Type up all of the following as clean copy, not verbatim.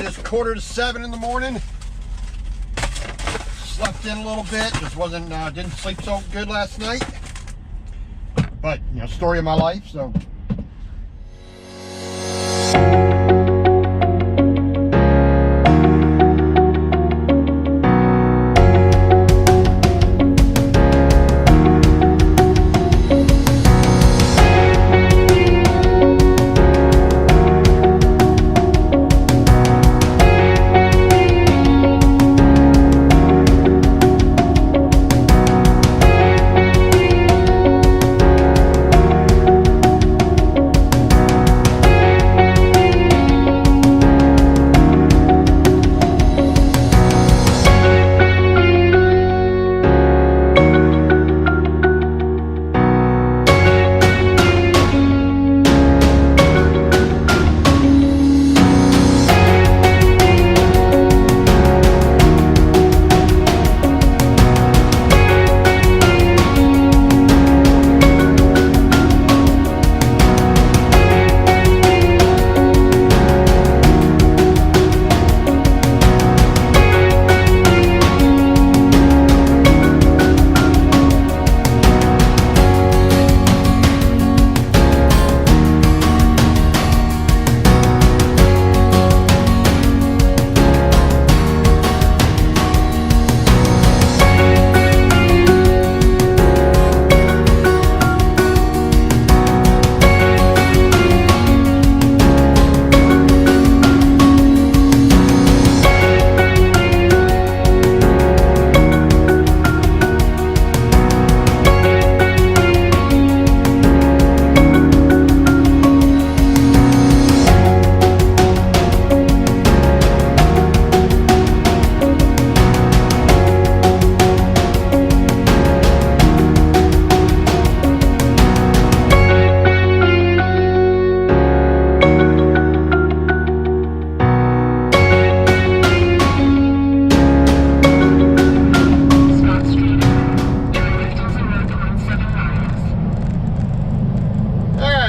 It's 6:45 in the morning. Slept in a little bit. Just didn't sleep so good last night. But, you know, story of my life, so.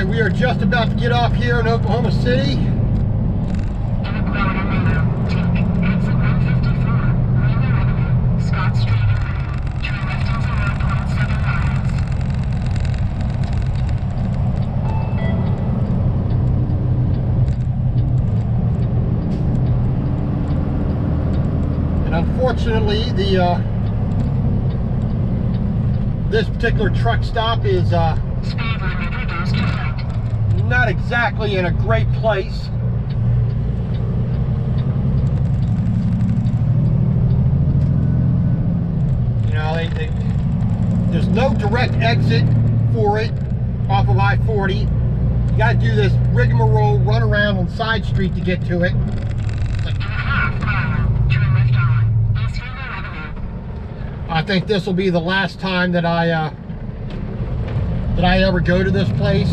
We are just about to get off here in Oklahoma City. And unfortunately, this particular truck stop is not exactly in a great place. You know, there's no direct exit for it off of I-40. You got to do this rigmarole, run around on side street to get to it. I think this will be the last time that I ever go to this place.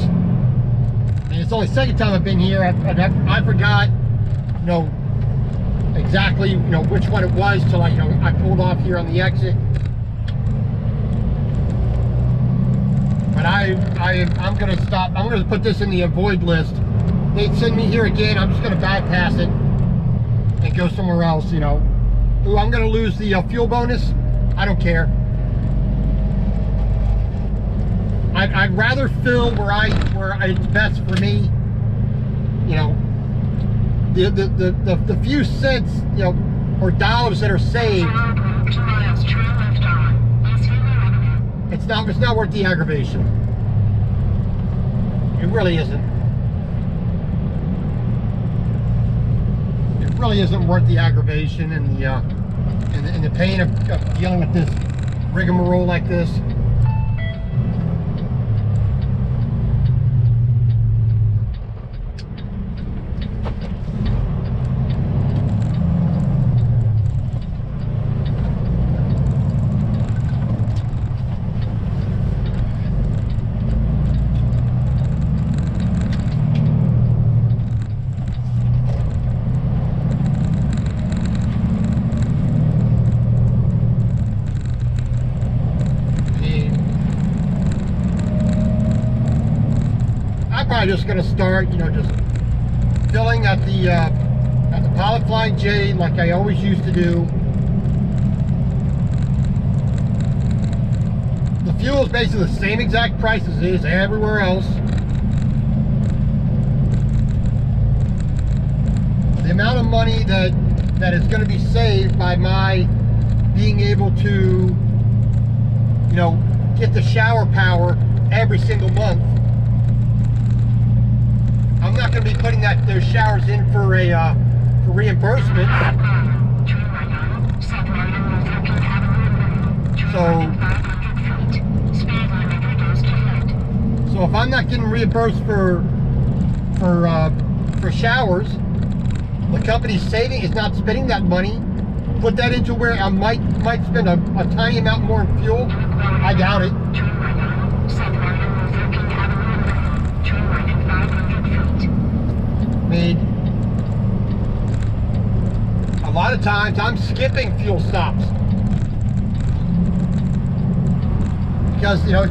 And it's only the second time I've been here. I forgot, you know, exactly, you know, which one it was till I pulled off here on the exit. But I'm gonna stop. I'm gonna put this in the avoid list. They'd send me here again. I'm just gonna bypass it and go somewhere else. You know, ooh, I'm gonna lose the fuel bonus. I don't care. I'd rather fill where it's best for me. You know, the few cents, you know, or dollars that are saved. It's not worth the aggravation. It really isn't. It really isn't worth the aggravation and the pain of dealing with this rigmarole like this. I'm just going to start, you know, just filling at the Got the Pilot Flying J like I always used to do. The fuel is basically the same exact price as it is everywhere else. The amount of money that is going to be saved by my being able to, you know, get the shower power every single month. I'm not going to be putting those showers in for reimbursement. So if I'm not getting reimbursed for showers, the company's saving is not spending that money. Put that into where I might spend a tiny amount more in fuel. I doubt it. I mean, a lot of times I'm skipping fuel stops because, you know,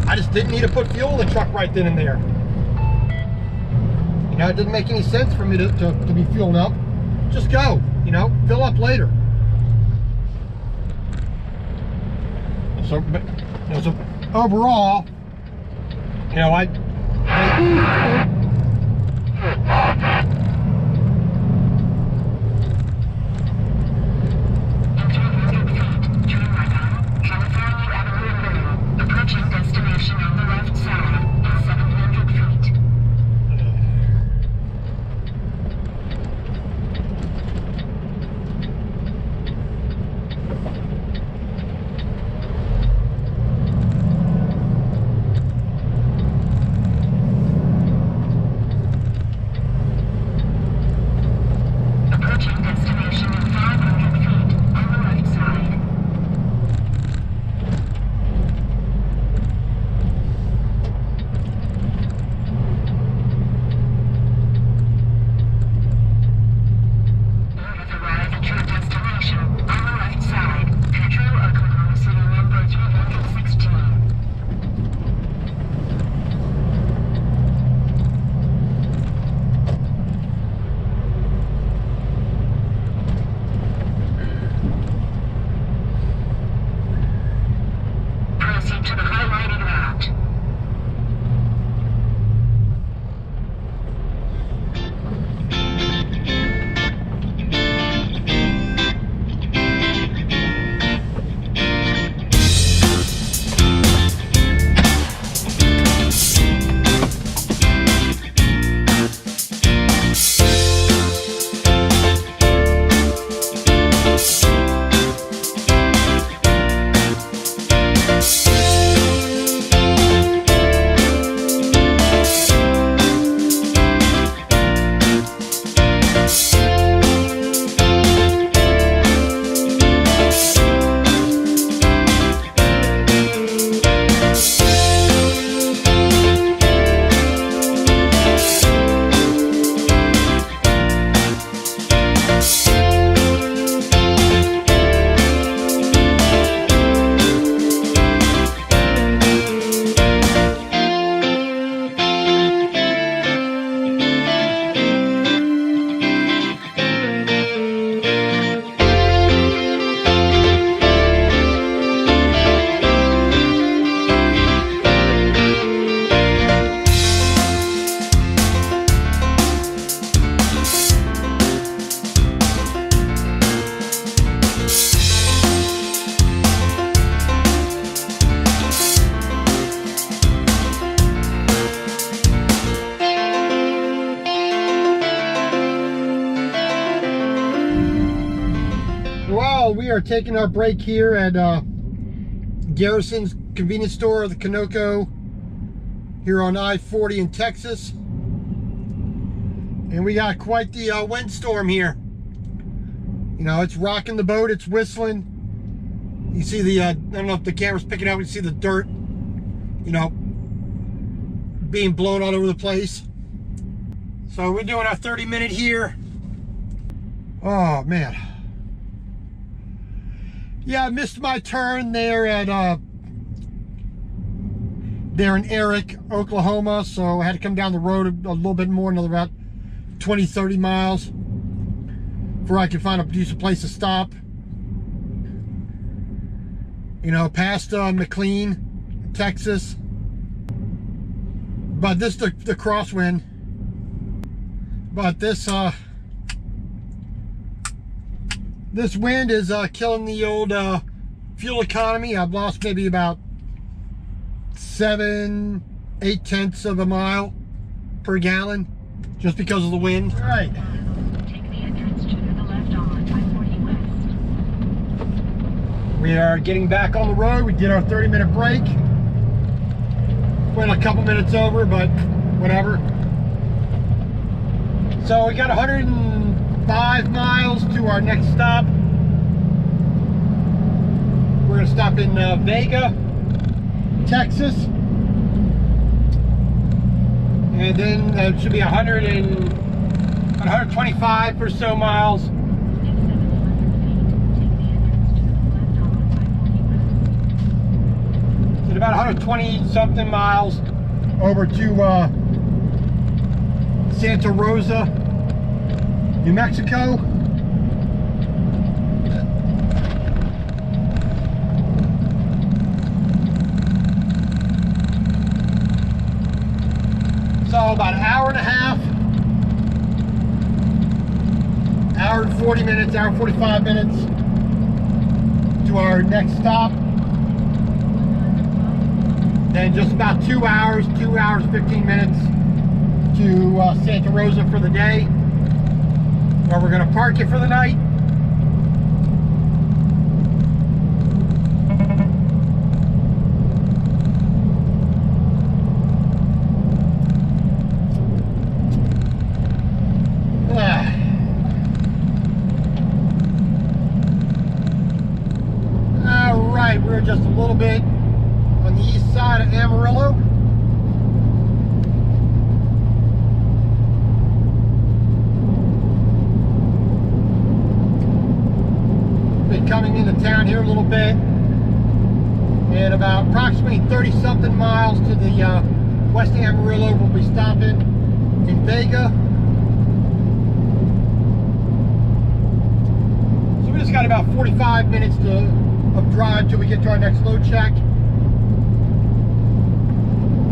I just didn't need to put fuel in the truck right then and there. You know, it didn't make any sense for me to be fueling up. Just go, you know, fill up later. So overall, you know, I approaching destination on the left side in 700 feet. Approaching destination in 500 feet on the left side. Well, we are taking our break here at Garrison's convenience store, the Conoco, here on I-40 in Texas. And we got quite the windstorm here. You know, it's rocking the boat, it's whistling. You see the, I don't know if the camera's picking up, you see the dirt, you know, being blown all over the place. So we're doing our 30-minute here. Oh, man. Yeah, I missed my turn there at there in Eric, Oklahoma, so I had to come down the road a little bit more, another about 20, 30 miles before I can find a decent place to stop. You know, past McLean, Texas. But this the crosswind. But this this wind is killing the old fuel economy. I've lost maybe about 7, 8 tenths of a mile per gallon just because of the wind. All right. Take the entrance to the left on I-40 West. We are getting back on the road. We did our 30-minute break. Went a couple minutes over, but whatever. So we got 105 miles to our next stop. We're gonna stop in Vega, Texas. And then it should be 125 or so miles. So about 120 something miles over to Santa Rosa, New Mexico. So about an hour and a half, hour and 40 minutes, hour and 45 minutes to our next stop. Then just about 2 hours, 15 minutes to Santa Rosa for the day, where we're going to park it for the night. We're just a little bit on the east side of Amarillo. Been coming into town here a little bit, and about approximately 30 something miles to the west of Amarillo, we'll be stopping in Vega. So we just got about 45 minutes of drive till we get to our next load check,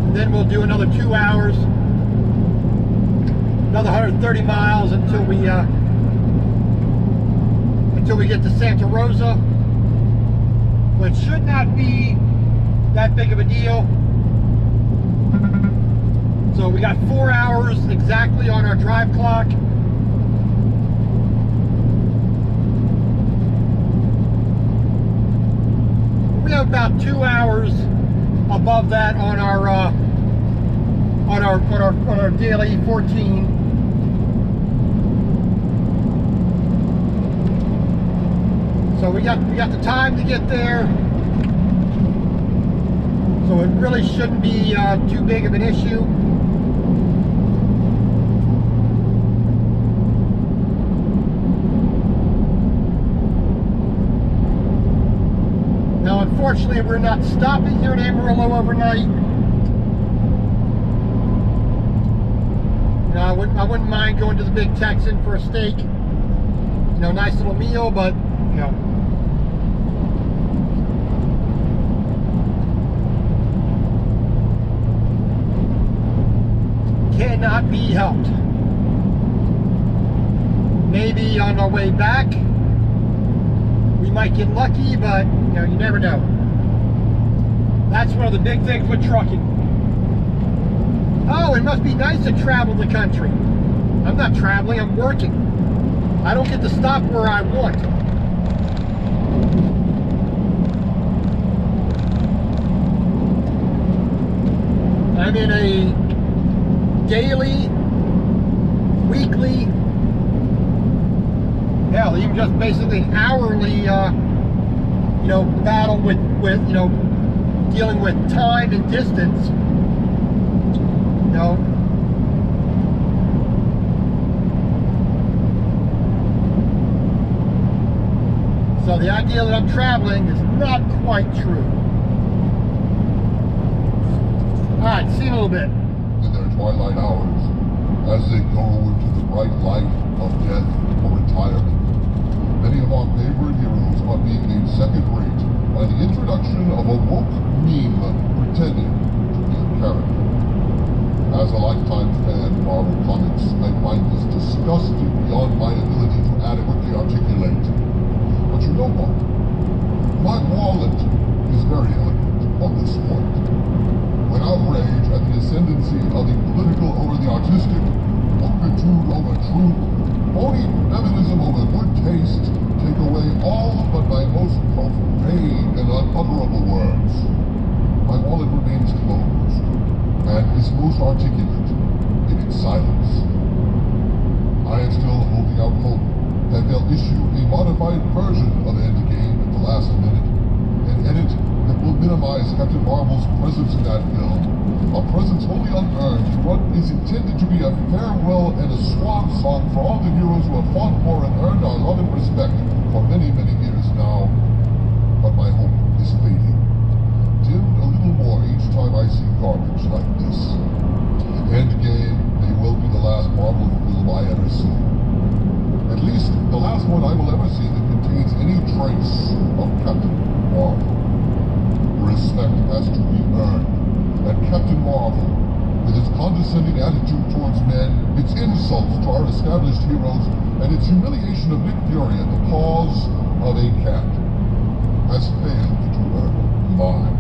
and then we'll do another 2 hours, another 130 miles until we get to Santa Rosa, which should not be that big of a deal. So we got 4 hours exactly on our drive clock. We have about 2 hours above that on our daily 14. So we got the time to get there. So it really shouldn't be too big of an issue. Now, unfortunately, we're not stopping here in Amarillo overnight. You know, I wouldn't mind going to the Big Texan for a steak. You know, nice little meal, but you know, cannot be helped. Maybe on our way back we might get lucky, but you know, you never know. That's one of the big things with trucking. Oh, it must be nice to travel the country. I'm not traveling, I'm working. I don't get to stop where I want. I'm in a daily, weekly, hell, even just basically an hourly, you know, battle with you know, dealing with time and distance. You know, so the idea that I'm traveling is not quite true. All right, see you in a little bit. In their twilight hours, as they go into the bright light of death or retirement. Many of our favorite heroes are being made second-rate by the introduction of a woke meme pretending to be a character. As a lifetime fan of Marvel Comics, I find this disgusting beyond my ability to adequately articulate. But you know what? My wallet is very eloquent on this point. When outrage at the ascendancy of the political over the artistic, multitude over truth, phony feminism over good taste, take away all but my most profane and unutterable words, my wallet remains closed and is most articulate in its silence. I am still holding out hope that they'll issue a modified version of Endgame at the last minute, an edit that will minimize Captain Marvel's presence in that film, a presence wholly unearned in what is intended to be a farewell and a swan song for all the heroes who have fought for and earned our love and respect for many, many years now. But my hope is fading, dimmed a little more each time I see garbage like this. Endgame may well be the last Marvel film I ever see. At least the last one I will ever see that contains any trace of Captain Marvel. Respect has to be earned, and Captain Marvel, with its condescending attitude towards men, its insults to our established heroes, and its humiliation of Nick Fury at the cause of a cat, has failed to earn mine.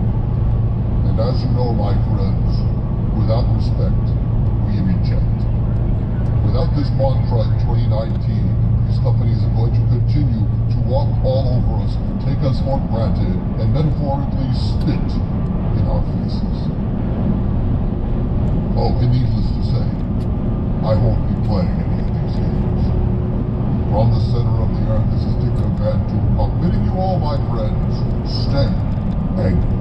And as you know, my friends, without respect, we reject. Without this mantra in 2019, these companies are going to continue to walk all over us, take us for granted, and metaphorically spit in our faces. Oh, and needless to say, I won't be playing any of these games. From the center of the earth, this is Dick Van Doom, bidding you all, my friends, stay angry.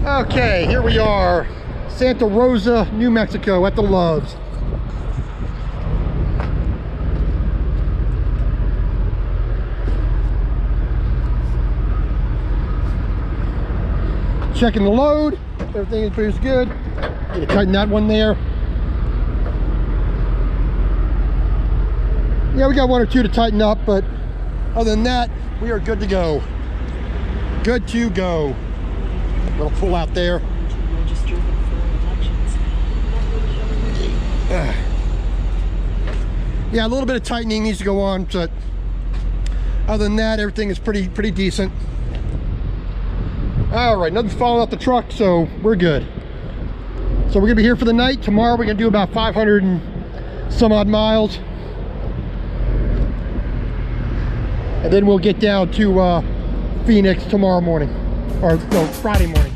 Okay, here we are, Santa Rosa, New Mexico, at the Loves. Checking the load, everything appears good. Need to tighten that one there. Yeah, we got one or two to tighten up, but other than that, we are good to go. Good to go. Little pull out there. Yeah, a little bit of tightening needs to go on, but other than that, everything is pretty decent. All right, nothing's falling off the truck, so we're good. So we're gonna be here for the night. Tomorrow we're gonna do about 500 and some odd miles, and then we'll get down to Phoenix tomorrow morning, or no, Friday morning.